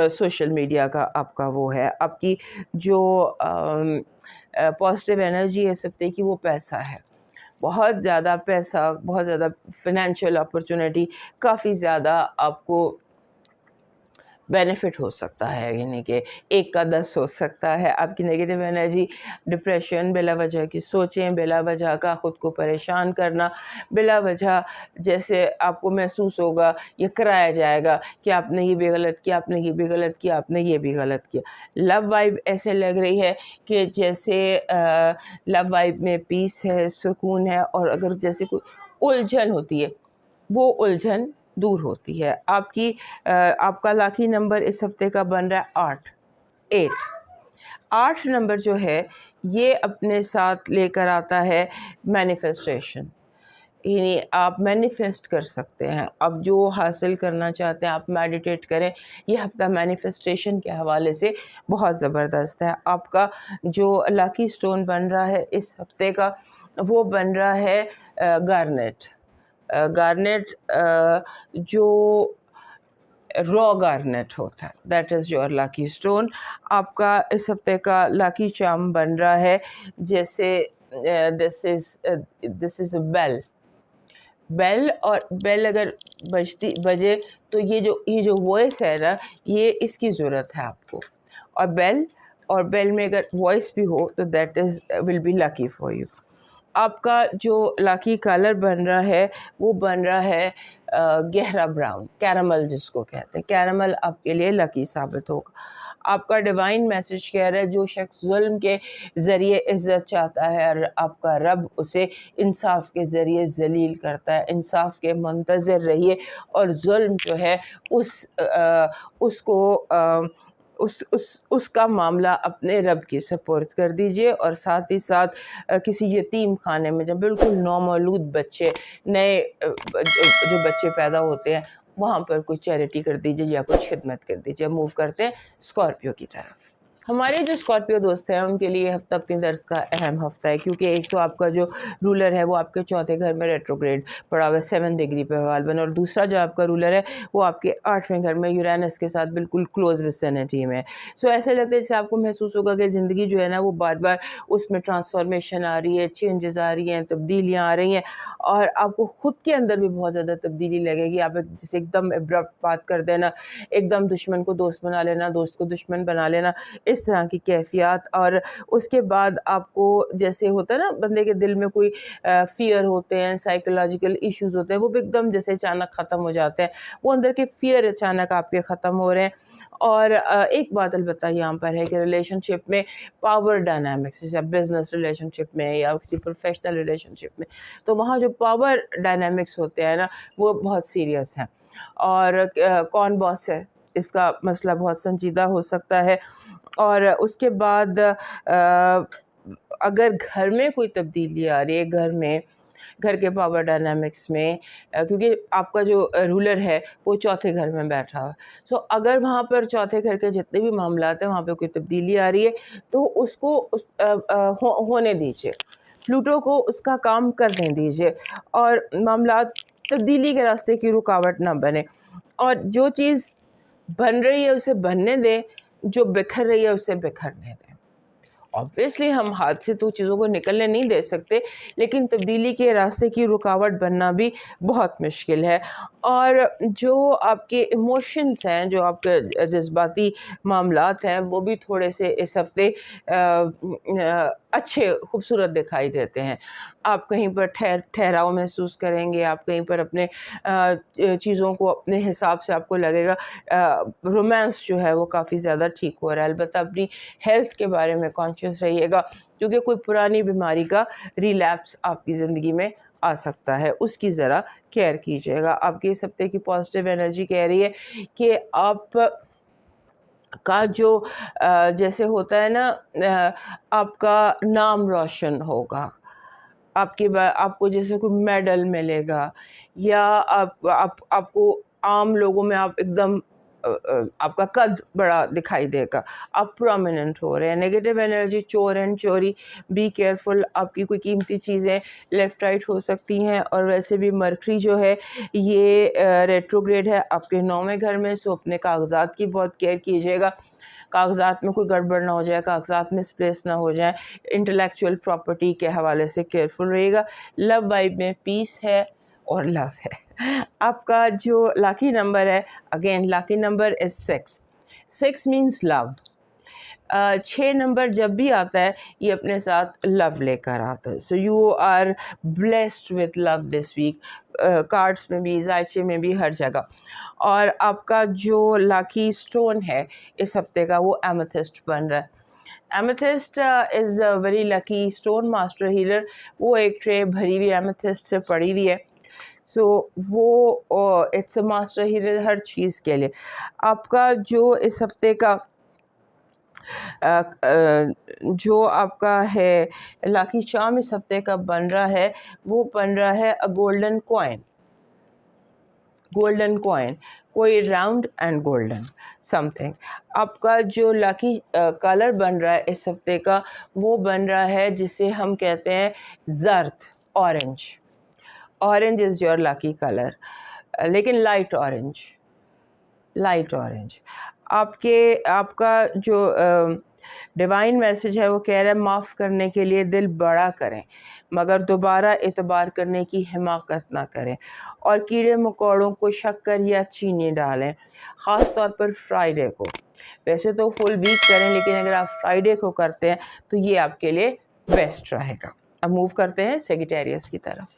Speaker 1: سوشل میڈیا کا آپ کا وہ ہے. آپ کی جو پازیٹیو انرجی ہے اس ہفتے کی وہ پیسہ ہے, بہت زیادہ پیسہ, بہت زیادہ فائنینشیل اپرچونیٹی, کافی زیادہ آپ کو بینیفٹ ہو سکتا ہے, یعنی کہ 1 کا 10 ہو سکتا ہے. آپ کی نگیٹو انرجی, ڈپریشن, بلا وجہ کی سوچیں, بلا وجہ کا خود کو پریشان کرنا, بلا وجہ جیسے آپ کو محسوس ہوگا یہ کرایا جائے گا کہ آپ نے یہ بھی غلط کیا, آپ نے یہ بھی غلط کیا, آپ نے یہ بھی غلط کیا. لو وائب ایسے لگ رہی ہے کہ جیسے لو وائب میں پیس ہے, سکون ہے, اور اگر جیسے کوئی الجھن ہوتی ہے وہ الجھن دور ہوتی ہے. آپ کا لاکی نمبر اس ہفتے کا بن رہا ہے 8 نمبر جو ہے یہ اپنے ساتھ لے کر آتا ہے مینیفیسٹیشن, یعنی آپ مینیفیسٹ کر سکتے ہیں. اب جو حاصل کرنا چاہتے ہیں آپ میڈیٹیٹ کریں. یہ ہفتہ مینیفیسٹیشن کے حوالے سے بہت زبردست ہے. آپ کا جو لاکی سٹون بن رہا ہے اس ہفتے کا وہ بن رہا ہے گارنیٹ. گارنیٹ جو را گارنیٹ ہوتا ہے, دیٹ از یور لاکی سٹون. آپ کا اس ہفتے کا لاکی چارم بن رہا ہے جیسے دس از اے بیل. اور بیل اگر بجے تو یہ جو وائس ہے نا, یہ اس کی ضرورت ہے آپ کو. اور بیل میں اگر وائس بھی ہو تو that is will be lucky for you. آپ کا جو لاکی کلر بن رہا ہے وہ بن رہا ہے گہرا براؤن, کیرمل جس کو کہتے ہیں. کیرمل آپ کے لیے لاکی ثابت ہوگا. آپ کا ڈیوائن میسج کہہ رہا ہے جو شخص ظلم کے ذریعے عزت چاہتا ہے اور آپ کا رب اسے انصاف کے ذریعے ذلیل کرتا ہے. انصاف کے منتظر رہیے اور ظلم جو ہے اس کو اس کا معاملہ اپنے رب کی سپرد کر دیجئے. اور ساتھ ہی ساتھ کسی یتیم خانے میں جب بالکل نومولود بچے نئے جو بچے پیدا ہوتے ہیں وہاں پر کچھ چیریٹی کر دیجئے یا کچھ خدمت کر دیجئے. موو کرتے ہیں اسکارپیو کی طرف. ہمارے جو اسکارپیو دوست ہیں ان کے لیے ہفتہ اپنی درس کا اہم ہفتہ ہے، کیونکہ ایک تو آپ کا جو رولر ہے وہ آپ کے چوتھے گھر میں ریٹروگریڈ پڑا ہوا ہے 7 ڈگری پہ غالباً، اور دوسرا جو آپ کا رولر ہے وہ آپ کے 8ویں گھر میں یورینس کے ساتھ بالکل کلوز وسینٹی میں. سو ایسے لگتا ہے جیسے آپ کو محسوس ہوگا کہ زندگی جو ہے نا وہ بار بار اس میں ٹرانسفارمیشن آ رہی ہے، چینجز آ رہی ہیں، تبدیلیاں آ رہی ہیں، اور آپ کو خود کے اندر بھی بہت زیادہ تبدیلی لگے گی. آپ جسے ایک دم ابرپٹ بات کر دینا، ایک دم دشمن کو دوست بنا لینا، دوست کو دشمن بنا لینا، اس طرح کی کیفیات. اور اس کے بعد آپ کو جیسے ہوتا ہے نا بندے کے دل میں کوئی فیئر ہوتے ہیں، سائیکولوجیکل ایشوز ہوتے ہیں، وہ بھی ایک دم جیسے اچانک ختم ہو جاتے ہیں. وہ اندر کے فیئر اچانک آپ کے ختم ہو رہے ہیں. اور ایک بات البتہ یہاں پر ہے کہ ریلیشن شپ میں پاور ڈائنامکس، جیسے بزنس ریلیشن شپ میں یا کسی پروفیشنل ریلیشن شپ میں، تو وہاں جو پاور ڈائنامکس ہوتے ہیں نا وہ بہت سیریس ہیں. اور کون باس ہے اس کا مسئلہ بہت سنجیدہ ہو سکتا ہے. اور اس کے بعد اگر گھر میں کوئی تبدیلی آ رہی ہے، گھر کے پاور ڈائنامکس میں، کیونکہ آپ کا جو رولر ہے وہ چوتھے گھر میں بیٹھا ہوا، سو اگر وہاں پر چوتھے گھر کے جتنے بھی معاملات ہیں وہاں پہ کوئی تبدیلی آ رہی ہے تو اس کو ہونے دیجیے، پلوٹو کو اس کا کام کرنے دیجیے، اور معاملات تبدیلی کے راستے کی رکاوٹ نہ بنے. اور جو چیز بن رہی ہے اسے بننے دیں، جو بکھر رہی ہے اسے بکھرنے دیں. obviously ہم ہاتھ سے تو چیزوں کو نکلنے نہیں دے سکتے، لیکن تبدیلی کے راستے کی رکاوٹ بننا بھی بہت مشکل ہے. اور جو آپ کے ایموشنز ہیں، جو آپ کے جذباتی معاملات ہیں، وہ بھی تھوڑے سے اس ہفتے اچھے خوبصورت دکھائی دیتے ہیں. آپ کہیں پر ٹھہراؤ محسوس کریں گے، آپ کہیں پر اپنے چیزوں کو اپنے حساب سے آپ کو لگے گا. رومانس جو ہے وہ کافی زیادہ ٹھیک ہو رہا ہے. البتہ اپنی ہیلتھ کے بارے میں کانشیس رہیے گا، کیونکہ کوئی پرانی بیماری کا ریلیپس آپ کی زندگی میں آ سکتا ہے، اس کی ذرا کیئر کیجیے گا. آپ کے اس ہفتے کی پازیٹیو انرجی کہہ رہی ہے کہ آپ کا جو جیسے ہوتا ہے نا آپ کا نام روشن ہوگا، آپ کو جیسے کوئی میڈل ملے گا، یا آپ کو عام لوگوں میں آپ ایک دم آپ کا قد بڑا دکھائی دے گا، آپ پرومیننٹ ہو رہے ہیں. نیگیٹو انرجی چور اینڈ چوری، بی کیئرفل. آپ کی کوئی قیمتی چیزیں لیفٹ رائٹ ہو سکتی ہیں. اور ویسے بھی مرکری جو ہے یہ ریٹروگریڈ ہے آپ کے 9ویں گھر میں، سو اپنے کاغذات کی بہت کیئر کیجیے گا، کاغذات میں کوئی گڑبڑ نہ ہو جائے، کاغذات مسپلیس نہ ہو جائیں. انٹلیکچوئل پراپرٹی کے حوالے سے کیئرفل رہیے گا. لو وائب میں پیس ہے اور لو ہے. آپ کا جو لاکی نمبر ہے، again lucky number is 6. 6 means love. 6 number جب بھی آتا ہے یہ اپنے ساتھ لو لے کر آتا ہے. So you are blessed with love this week. Cards میں بھی، زائچے میں بھی، ہر جگہ. اور آپ کا جو لاکی سٹون ہے اس ہفتے کا وہ ایمیتھسٹ بن رہا ہے. Amethyst is a very lucky stone. Master healer وہ ایک ٹرے بھری ہوئی ایمیتھسٹ سے پڑی ہوئی ہے. سو وہ اٹس اے ماسٹر ہیلر ہر چیز کے لیے. آپ کا جو اس ہفتے کا جو آپ کا ہے لاکی چارم اس ہفتے کا بن رہا ہے، وہ بن رہا ہے گولڈن کوائن. گولڈن کوائن، کوئی round and golden some thing. آپ کا جو لاکی کلر بن رہا ہے اس ہفتے کا وہ بن رہا ہے جسے ہم کہتے ہیں زرد، orange. Orange is your lucky colour, لیکن لائٹ اورنج. Light orange. آپ کا جو ڈیوائن میسج ہے وہ کہہ رہا ہے معاف کرنے کے لیے دل بڑا کریں، مگر دوبارہ اعتبار کرنے کی حماقت نہ کریں. اور کیڑے مکوڑوں کو شکر یا چینی ڈالیں، خاص طور پر فرائیڈے کو. ویسے تو فل ویک کریں، لیکن اگر آپ فرائیڈے کو کرتے ہیں تو یہ آپ کے لیے بیسٹ رہے گا. اب موو کرتے ہیں سیگیٹیریس کی طرف.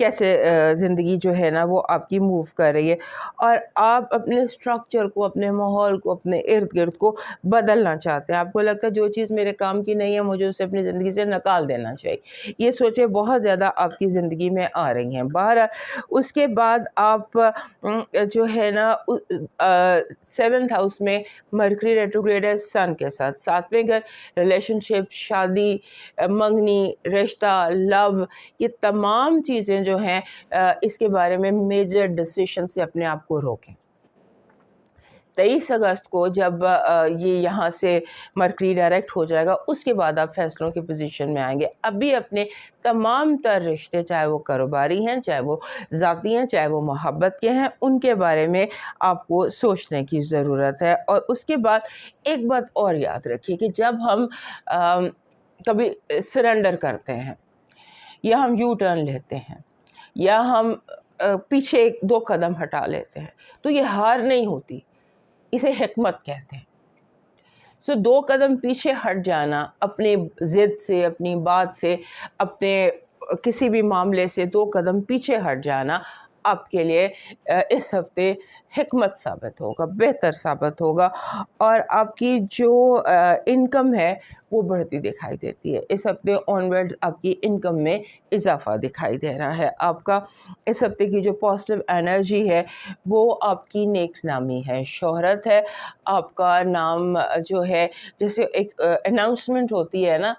Speaker 1: کیسے زندگی جو ہے نا وہ آپ کی موو کر رہی ہے، اور آپ اپنے اسٹرکچر کو، اپنے ماحول کو، اپنے ارد گرد کو بدلنا چاہتے ہیں. آپ کو لگتا ہے جو چیز میرے کام کی نہیں ہے مجھے اسے اپنی زندگی سے نکال دینا چاہیے. یہ سوچیں بہت زیادہ آپ کی زندگی میں آ رہی ہیں. بہرحال اس کے بعد آپ جو ہے نا 7th ہاؤس میں مرکری ریٹروگریڈ ہے سن کے ساتھ. 7ویں گھر ریلیشن شپ، شادی، منگنی، رشتہ، لو، یہ تمام چیزیں جو ہیں اس کے بارے میں میجر ڈیسیشن سے اپنے آپ کو روکیں. 23 اگست کو جب یہ یہاں سے مرکری ڈائریکٹ ہو جائے گا اس کے بعد آپ فیصلوں کی پوزیشن میں آئیں گے. ابھی اپنے تمام تر رشتے، چاہے وہ کاروباری ہیں، چاہے وہ ذاتی ہیں، چاہے وہ محبت کے ہیں، ان کے بارے میں آپ کو سوچنے کی ضرورت ہے. اور اس کے بعد ایک بات اور یاد رکھیے کہ جب ہم کبھی سرنڈر کرتے ہیں یا ہم یو ٹرن لیتے ہیں یا ہم پیچھے 2 قدم ہٹا لیتے ہیں تو یہ ہار نہیں ہوتی، اسے حکمت کہتے ہیں. 2 قدم پیچھے ہٹ جانا، اپنی ضد سے، اپنی بات سے، اپنے کسی بھی معاملے سے 2 قدم پیچھے ہٹ جانا آپ کے لیے اس ہفتے حکمت ثابت ہوگا، بہتر ثابت ہوگا، اور آپ کی جو انکم ہے وہ بڑھتی دکھائی دیتی ہے. اس ہفتے آنورڈ آپ کی انکم میں اضافہ دکھائی دے رہا ہے. آپ کا اس ہفتے کی جو پازیٹیو انرجی ہے وہ آپ کی نیک نامی ہے، شہرت ہے. آپ کا نام جو ہے، جیسے ایک اناؤنسمنٹ ہوتی ہے نا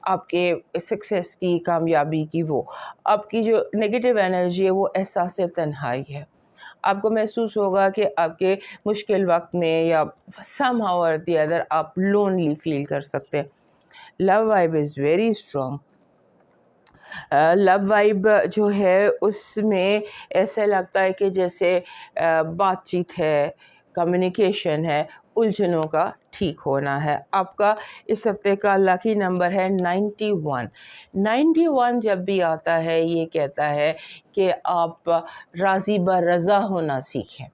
Speaker 1: آپ کے سکسیس کی، کامیابی کی، وہ آپ کی جو نگیٹو انرجی ہے وہ احساس تنہائی ہے. آپ کو محسوس ہوگا کہ آپ کے مشکل وقت میں یا سم ہاؤ اور دی ادر آپ لونلی فیل کر سکتے ہیں. Love vibe is very strong. Love vibe جو ہے اس میں ایسا لگتا ہے کہ جیسے بات چیت ہے، کمیونیکیشن ہے، الجھنوں کا ٹھیک ہونا ہے. آپ کا اس ہفتے کا لکی نمبر ہے 91. 91 جب بھی آتا ہے یہ کہتا ہے کہ آپ راضی برضا ہونا سیکھیں،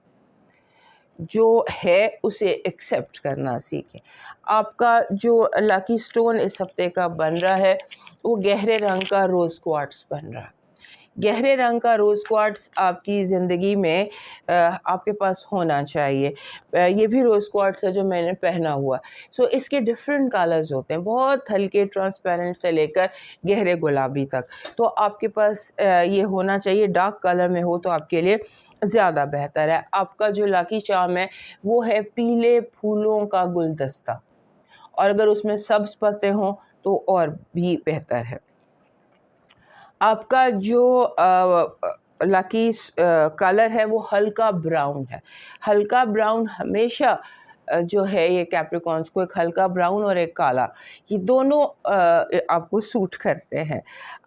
Speaker 1: جو ہے اسے ایکسیپٹ کرنا سیکھیں. آپ کا جو لکی سٹون اس ہفتے کا بن رہا ہے وہ گہرے رنگ کا روز کوارٹز بن رہا ہے. گہرے رنگ کا روز کوارٹز آپ کی زندگی میں آپ کے پاس ہونا چاہیے. یہ بھی روز کوارٹز ہے جو میں نے پہنا ہوا. اس کے ڈفرینٹ کلرز ہوتے ہیں، بہت ہلکے ٹرانسپیرنٹ سے لے کر گہرے گلابی تک. تو آپ کے پاس یہ ہونا چاہیے. ڈارک کلر میں ہو تو آپ کے لیے زیادہ بہتر ہے. آپ کا جو لاکی چارم ہے وہ ہے پیلے پھولوں کا گلدستہ، اور اگر اس میں سبز پتے ہوں تو اور بھی بہتر ہے. آپ کا جو لاکی کلر ہے وہ ہلکا براؤن ہے. ہلکا براؤن ہمیشہ جو ہے یہ کیپریکانس کو ایک ہلکا براؤن اور ایک کالا، یہ دونوں آپ کو سوٹ کرتے ہیں.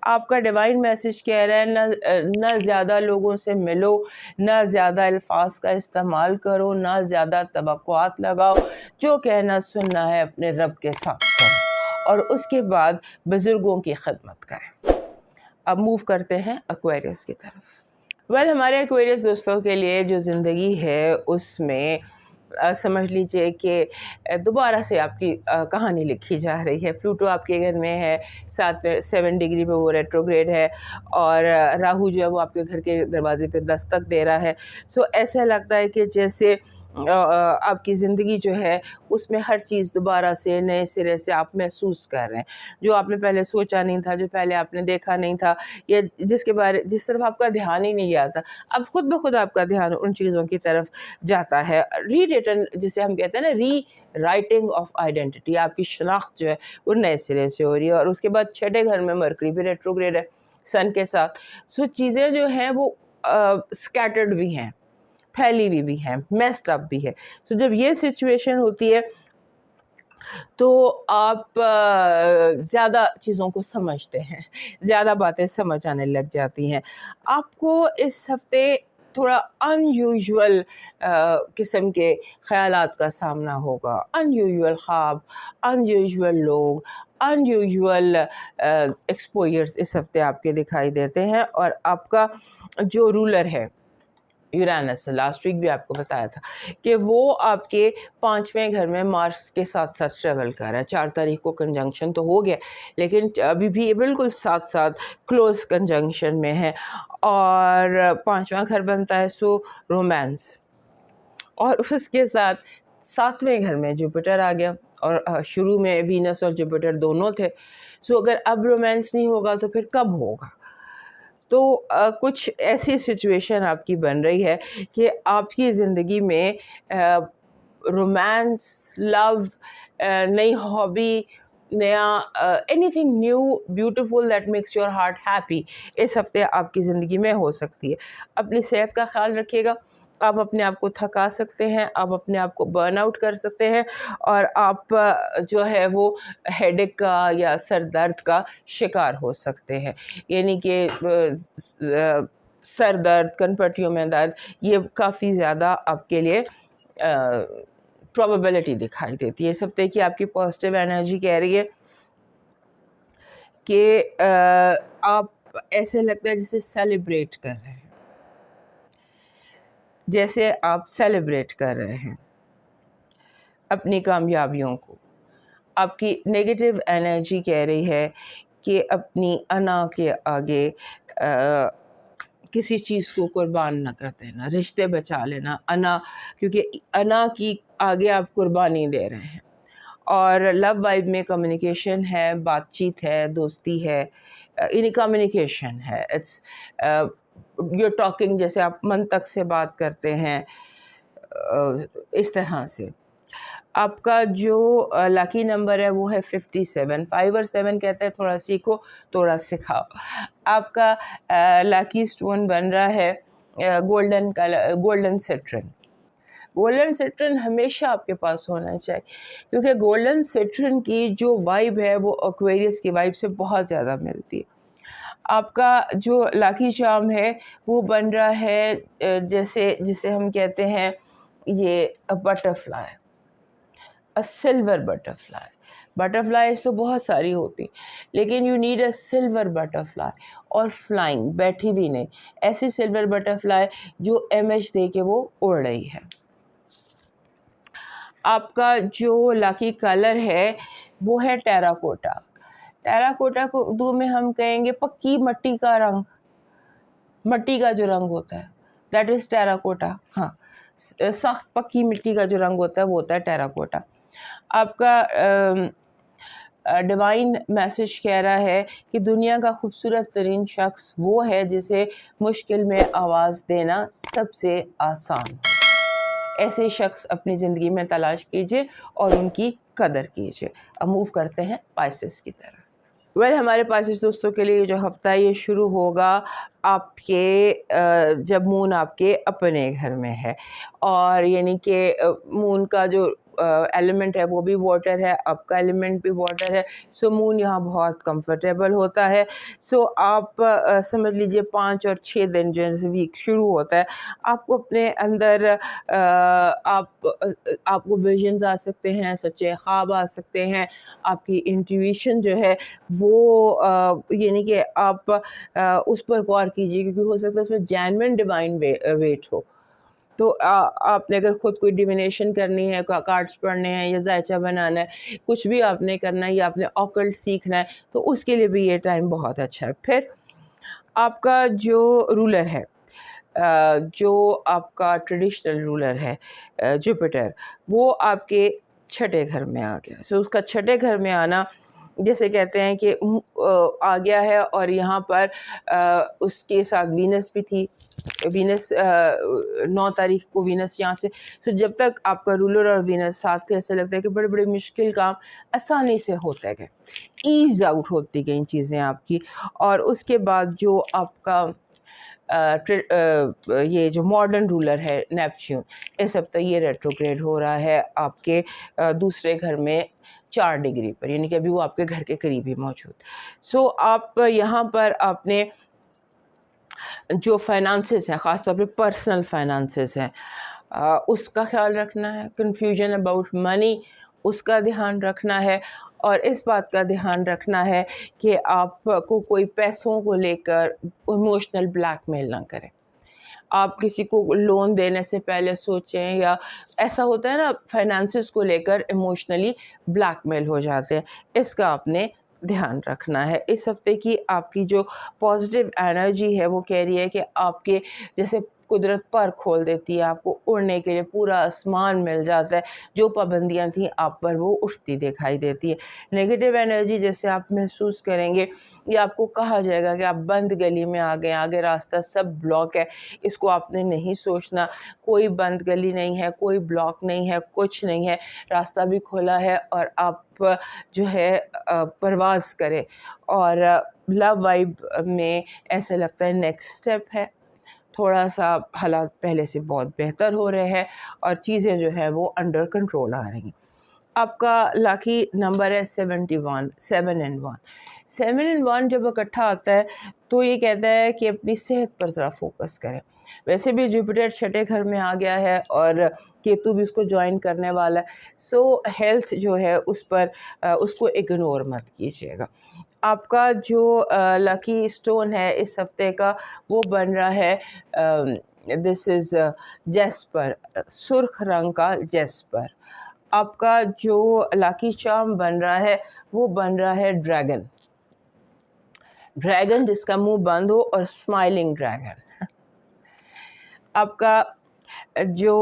Speaker 1: آپ کا ڈیوائن میسج کہہ رہا ہے نہ زیادہ لوگوں سے ملو، نہ زیادہ الفاظ کا استعمال کرو، نہ زیادہ توقعات لگاؤ، جو کہنا سننا ہے اپنے رب کے ساتھ کرو، اور اس کے بعد بزرگوں کی خدمت کریں. اب موو کرتے ہیں ایکویریس کی طرف. ہمارے ایکویریس دوستوں کے لیے جو زندگی ہے اس میں سمجھ لیجئے کہ دوبارہ سے آپ کی کہانی لکھی جا رہی ہے. پلوٹو آپ کے گھر میں ہے، 7 ڈگری پہ وہ ریٹروگریڈ ہے، اور راہو جو ہے وہ آپ کے گھر کے دروازے پہ دستک دے رہا ہے. ایسا لگتا ہے کہ جیسے آپ کی زندگی جو ہے اس میں ہر چیز دوبارہ سے نئے سرے سے آپ محسوس کر رہے ہیں، جو آپ نے پہلے سوچا نہیں تھا، جو پہلے آپ نے دیکھا نہیں تھا، یا جس طرف آپ کا دھیان ہی نہیں جاتا، اب خود بخود آپ کا دھیان ان چیزوں کی طرف جاتا ہے. ری ریٹرن جسے ہم کہتے ہیں نا، ری رائٹنگ آف آئیڈینٹی، آپ کی شناخت جو ہے وہ نئے سرے سے ہو رہی ہے. اور اس کے بعد 6ٹھے گھر میں مرکری بھی ریٹروگریڈ ہے سن کے ساتھ. چیزیں جو ہیں وہ اسکیٹرڈ بھی ہیں، پھیلی ہوئی بھی ہیں، میسڈ اپ بھی ہے. جب یہ سچویشن ہوتی ہے تو آپ زیادہ چیزوں کو سمجھتے ہیں، زیادہ باتیں سمجھ آنے لگ جاتی ہیں. آپ کو اس ہفتے تھوڑا ان یوزول قسم کے خیالات کا سامنا ہوگا. ان یوزول خواب، ان یوزول لوگ، ان یوزول ایکسپوئرز اس ہفتے آپ کے دکھائی دیتے ہیں. اور آپ کا جو رولر ہے یورینس، لاسٹ ویک بھی آپ کو بتایا تھا کہ وہ آپ کے 5ویں گھر میں مارس کے ساتھ ساتھ ٹریول کر رہا ہے. 4 تاریخ کو کنجنکشن تو ہو گیا لیکن ابھی بھی بالکل ساتھ ساتھ کلوز کنجنکشن میں ہے. اور 5واں گھر بنتا ہے سو رومانس، اور اس کے ساتھ 7ویں گھر میں جوپیٹر آ گیا. اور شروع میں وینس اور جوپیٹر دونوں تھے. سو اگر اب رومانس نہیں ہوگا تو پھر کب ہوگا؟ تو کچھ ایسی سچویشن آپ کی بن رہی ہے کہ آپ کی زندگی میں رومانس، لو، نئی ہابی، نیا anything new beautiful that makes your heart happy اس ہفتے آپ کی زندگی میں ہو سکتی ہے. اپنی صحت کا خیال رکھیے گا. آپ اپنے آپ کو تھکا سکتے ہیں، آپ اپنے آپ کو برن آؤٹ کر سکتے ہیں، اور آپ جو ہے وہ ہیڈیک کا یا سر درد کا شکار ہو سکتے ہیں. یعنی کہ سر درد، کن پٹیوں میں درد، یہ کافی زیادہ آپ کے لیے پروبیبلٹی دکھائی دیتی ہے. اس ہفتے کی آپ کی پازیٹیو انرجی کہہ رہی ہے کہ آپ ایسے لگتا ہے جیسے سیلیبریٹ کر رہے ہیں، جیسے آپ سیلیبریٹ کر رہے ہیں اپنی کامیابیوں کو. آپ کی نیگیٹو انرجی کہہ رہی ہے کہ اپنی انا کے آگے کسی چیز کو قربان نہ کر دینا، رشتے بچا لینا. انا، کیونکہ انا کی آگے آپ قربانی دے رہے ہیں. اور لو وائب میں کمیونیکیشن ہے، بات چیت ہے، دوستی ہے، یعنی کمیونیکیشن ہے. اٹس یور ٹاکنگ، جیسے آپ منطق سے بات کرتے ہیں اس طرح سے. آپ کا جو لاکی نمبر ہے وہ ہے 57. 5 اور 7 کہتے ہیں تھوڑا سیکھو تھوڑا سکھاؤ. آپ کا لاکی اسٹون بن رہا ہے گولڈن سٹرن. گولڈن سٹرن ہمیشہ آپ کے پاس ہونا چاہیے کیونکہ گولڈن سٹرن کی جو وائب ہے وہ ایکویرئس کی وائب سے بہت زیادہ ملتی ہے. آپ کا جو لاکی چارم ہے وہ بن رہا ہے جسے ہم کہتے ہیں یہ butter fly, silver butter fly. Butter flies تو بہت ساری ہوتی لیکن you need a silver butter fly, اور فلائنگ، بیٹھی بھی نہیں، ایسی سلور بٹر فلائی جو امیج دے کے وہ اڑ رہی ہے. آپ کا جو لاکی کلر ہے وہ ہے ٹیراکوٹا. ٹیراکوٹا کو اردو میں ہم کہیں گے پکی مٹی کا رنگ، مٹی کا جو رنگ ہوتا ہے دیٹ از ٹیراکوٹا. ہاں، سخت پکی مٹی کا جو رنگ ہوتا ہے وہ ہوتا ہے ٹیراکوٹا. آپ کا ڈیوائن میسج کہہ رہا ہے کہ دنیا کا خوبصورت ترین شخص وہ ہے جسے مشکل میں آواز دینا سب سے آسان. ایسے شخص اپنی زندگی میں تلاش کیجئے اور ان کی قدر کیجئے. اب موو کرتے ہیں پائسس کی طرف. ہمارے پائسس دوستوں کے لیے جو ہفتہ یہ شروع ہوگا آپ کے جب مون آپ کے اپنے گھر میں ہے، اور یعنی کہ مون کا جو ایلیمنٹ ہے وہ بھی واٹر ہے، آپ کا ایلیمنٹ بھی واٹر ہے. سو مون یہاں بہت کمفرٹیبل ہوتا ہے. سو آپ سمجھ لیجئے 5 اور 6 دن جیسے ویک شروع ہوتا ہے آپ کو اپنے اندر آپ کو ویژنز آ سکتے ہیں، سچے خواب آ سکتے ہیں. آپ کی انٹیویشن جو ہے وہ یعنی کہ آپ اس پر غور کیجیے کیونکہ ہو سکتا ہے اس میں جینوئن ڈیوائن ویٹ ہو. تو آپ نے اگر خود کوئی ڈیوینیشن کرنی ہے، کارڈز پڑھنے ہیں یا ذائچہ بنانا ہے، کچھ بھی آپ نے کرنا ہے یا آپ نے آکلٹ سیکھنا ہے تو اس کے لیے بھی یہ ٹائم بہت اچھا ہے. پھر آپ کا جو رولر ہے، جو آپ کا ٹریڈیشنل رولر ہے جوپیٹر، وہ آپ کے 6 گھر میں آ گیا. سو اس کا 6 گھر میں آنا جیسے کہتے ہیں کہ آ گیا ہے، اور یہاں پر اس کے ساتھ وینس بھی تھی. وینس 9 تاریخ کو وینس یہاں سے جب تک آپ کا رولر اور وینس ساتھ تھے ایسا لگتا ہے کہ بڑے بڑے مشکل کام آسانی سے ہوتے گئے، ایز آؤٹ ہوتی گئیں چیزیں آپ کی. اور اس کے بعد جو آپ کا یہ جو ماڈرن رولر ہے نیپچیون، اس ہفتے یہ ریٹروگریڈ ہو رہا ہے آپ کے دوسرے گھر میں 4 ڈگری پر، یعنی کہ ابھی وہ آپ کے گھر کے قریب ہی موجود. سو آپ یہاں پر آپ نے جو فائنانسز ہیں، خاص طور پہ پرسنل فائنانسز ہیں، اس کا خیال رکھنا ہے. کنفیوژن اباؤٹ منی، اس کا دھیان رکھنا ہے. اور اس بات کا دھیان رکھنا ہے کہ آپ کو کوئی پیسوں کو لے کر ایموشنل بلیک میل نہ کرے. آپ کسی کو لون دینے سے پہلے سوچیں، یا ایسا ہوتا ہے نا فائنانسز کو لے کر ایموشنلی بلیک میل ہو جاتے ہیں، اس کا آپ نے دھیان رکھنا ہے۔ اس ہفتے کی آپ کی جو پازیٹیو انرجی ہے وہ کہہ رہی ہے کہ آپ کے جیسے قدرت پر کھول دیتی ہے، آپ کو اڑنے کے لیے پورا آسمان مل جاتا ہے، جو پابندیاں تھیں آپ پر وہ اٹھتی دکھائی دیتی ہے۔ نیگیٹو انرجی جیسے آپ محسوس کریں گے، یا آپ کو کہا جائے گا کہ آپ بند گلی میں آ گئے، آگے راستہ سب بلاک ہے، اس کو آپ نے نہیں سوچنا، کوئی بند گلی نہیں ہے، کوئی بلاک نہیں ہے، کچھ نہیں ہے، راستہ بھی کھولا ہے، اور آپ جو ہے پرواز کریں۔ اور لو وائب میں ایسا لگتا ہے نیکسٹ اسٹیپ ہے، تھوڑا سا حالات پہلے سے بہت بہتر ہو رہے ہیں، اور چیزیں جو ہے وہ انڈر کنٹرول آ رہی ہیں۔ آپ کا لاکی نمبر ہے 71، 7 and 1۔ 7 and 1 جب اکٹھا آتا ہے تو یہ کہتا ہے کہ اپنی صحت پر ذرا فوکس کریں۔ ویسے بھی جوپیٹر چھٹے گھر میں آ گیا ہے، اور کیتو بھی اس کو جوائن کرنے والا ہے، سو ہیلتھ جو ہے اس پر اس کو اگنور مت کیجیے گا۔ آپ کا جو لکی اسٹون ہے اس ہفتے کا وہ بن رہا ہے دس از جیسپر، سرخ رنگ کا جیسپر۔ آپ کا جو لاکی چارم بن رہا ہے وہ بن رہا ہے ڈریگن، ڈریگن جس کا منہ بند ہو، اور اسمائلنگ ڈریگن۔ آپ کا جو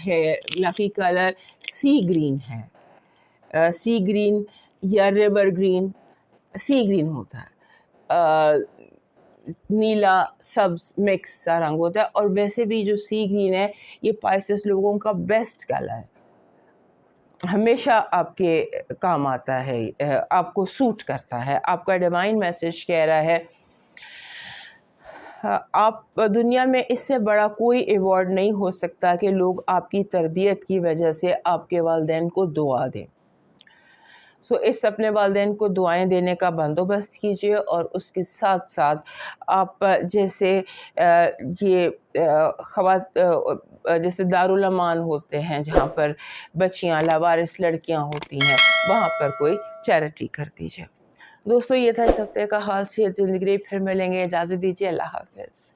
Speaker 1: ہے لاکی کلر سی گرین ہے، سی گرین یا ریور گرین، سی گرین ہوتا ہے، نیلا سبز مکس سا رنگ ہوتا ہے، اور ویسے بھی جو سی گرین ہے یہ پائسس لوگوں کا بیسٹ کلر ہے، ہمیشہ آپ کے کام آتا ہے، آپ کو سوٹ کرتا ہے۔ آپ کا ڈیوائن میسج کہہ رہا ہے آپ دنیا میں اس سے بڑا کوئی ایوارڈ نہیں ہو سکتا کہ لوگ آپ کی تربیت کی وجہ سے آپ کے والدین کو دعا دیں۔ اس اپنے والدین کو دعائیں دینے کا بندوبست کیجیے، اور اس کے ساتھ ساتھ آپ جیسے یہ جیسے دارالامان ہوتے ہیں جہاں پر بچیاں لاوارث لڑکیاں ہوتی ہیں، وہاں پر کوئی چیریٹی کر دیجیے۔ دوستو یہ تھا اس ہفتے کا حال، صحت زندگی، پھر ملیں گے، اجازت دیجیے، اللہ حافظ۔